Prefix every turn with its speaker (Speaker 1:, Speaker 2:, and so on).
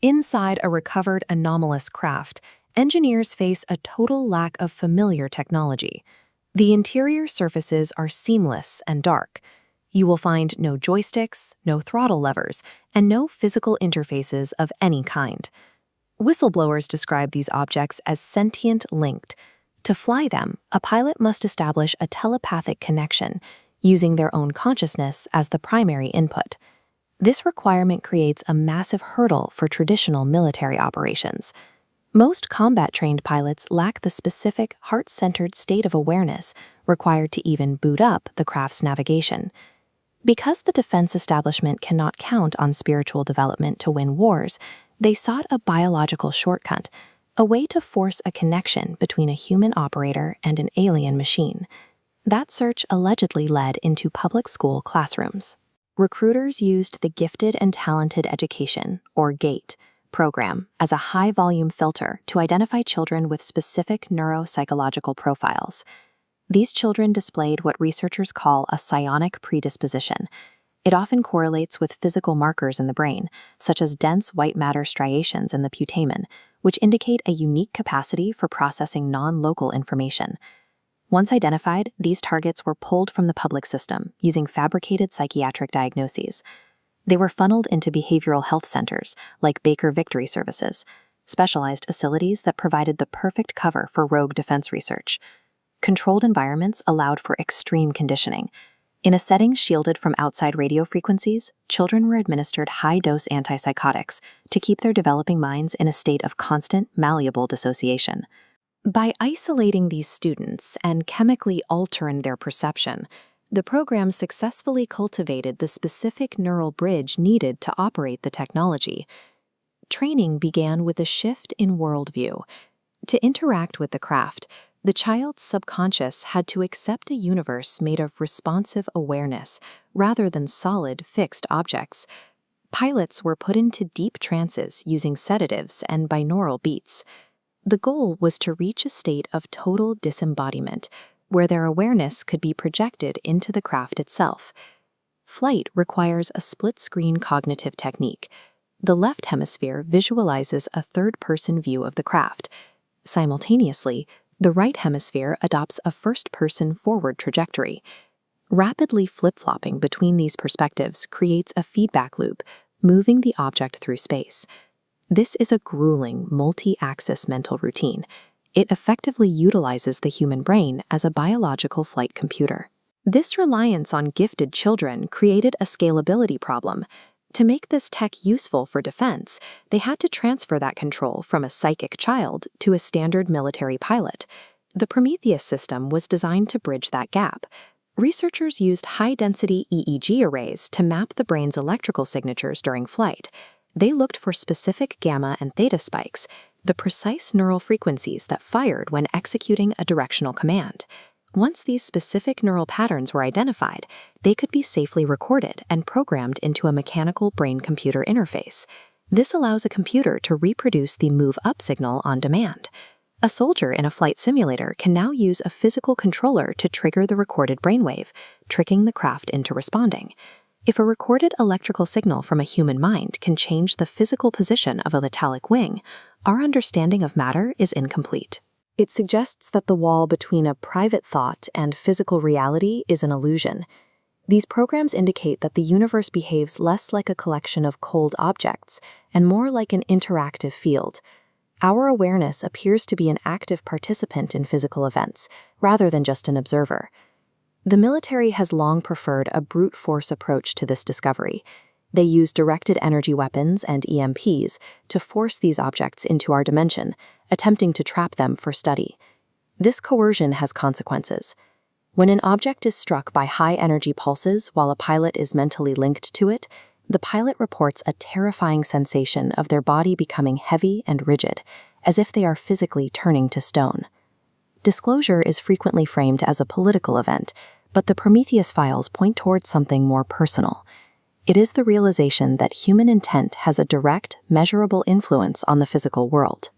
Speaker 1: Inside a recovered anomalous craft, engineers face a total lack of familiar technology. The interior surfaces are seamless and dark. You will find no joysticks, no throttle levers, and no physical interfaces of any kind. Whistleblowers describe these objects as sentient linked. To fly them, a pilot must establish a telepathic connection, using their own consciousness as the primary input. This requirement creates a massive hurdle for traditional military operations. Most combat-trained pilots lack the specific, heart-centered state of awareness required to even boot up the craft's navigation. Because the defense establishment cannot count on spiritual development to win wars, they sought a biological shortcut, a way to force a connection between a human operator and an alien machine. That search allegedly led into public school classrooms. Recruiters used the Gifted and Talented Education, or GATE, program as a high-volume filter to identify children with specific neuropsychological profiles. These children displayed what researchers call a psionic predisposition. It often correlates with physical markers in the brain, such as dense white matter striations in the putamen, which indicate a unique capacity for processing non-local information. Once identified, these targets were pulled from the public system using fabricated psychiatric diagnoses. They were funneled into behavioral health centers, like Baker Victory Services, specialized facilities that provided the perfect cover for rogue defense research. Controlled environments allowed for extreme conditioning. In a setting shielded from outside radio frequencies, children were administered high-dose antipsychotics to keep their developing minds in a state of constant, malleable dissociation. By isolating these students and chemically altering their perception, the program successfully cultivated the specific neural bridge needed to operate the technology. Training began with a shift in worldview. To interact with the craft, the child's subconscious had to accept a universe made of responsive awareness rather than solid, fixed objects. Pilots were put into deep trances using sedatives and binaural beats. The goal was to reach a state of total disembodiment, where their awareness could be projected into the craft itself. Flight requires a split-screen cognitive technique. The left hemisphere visualizes a third-person view of the craft. Simultaneously, the right hemisphere adopts a first-person forward trajectory. Rapidly flip-flopping between these perspectives creates a feedback loop, moving the object through space. This is a grueling, multi-axis mental routine. It effectively utilizes the human brain as a biological flight computer. This reliance on gifted children created a scalability problem. To make this tech useful for defense, they had to transfer that control from a psychic child to a standard military pilot. The Prometheus system was designed to bridge that gap. Researchers used high-density EEG arrays to map the brain's electrical signatures during flight. They looked for specific gamma and theta spikes, the precise neural frequencies that fired when executing a directional command. Once these specific neural patterns were identified, they could be safely recorded and programmed into a mechanical brain-computer interface. This allows a computer to reproduce the move-up signal on demand. A soldier in a flight simulator can now use a physical controller to trigger the recorded brainwave, tricking the craft into responding. If a recorded electrical signal from a human mind can change the physical position of a metallic wing, our understanding of matter is incomplete. It suggests that the wall between a private thought and physical reality is an illusion. These programs indicate that the universe behaves less like a collection of cold objects and more like an interactive field. Our awareness appears to be an active participant in physical events, rather than just an observer. The military has long preferred a brute force approach to this discovery. They use directed energy weapons and EMPs to force these objects into our dimension, attempting to trap them for study. This coercion has consequences. When an object is struck by high-energy pulses while a pilot is mentally linked to it, the pilot reports a terrifying sensation of their body becoming heavy and rigid, as if they are physically turning to stone. Disclosure is frequently framed as a political event, but the Prometheus files point towards something more personal. It is the realization that human intent has a direct, measurable influence on the physical world.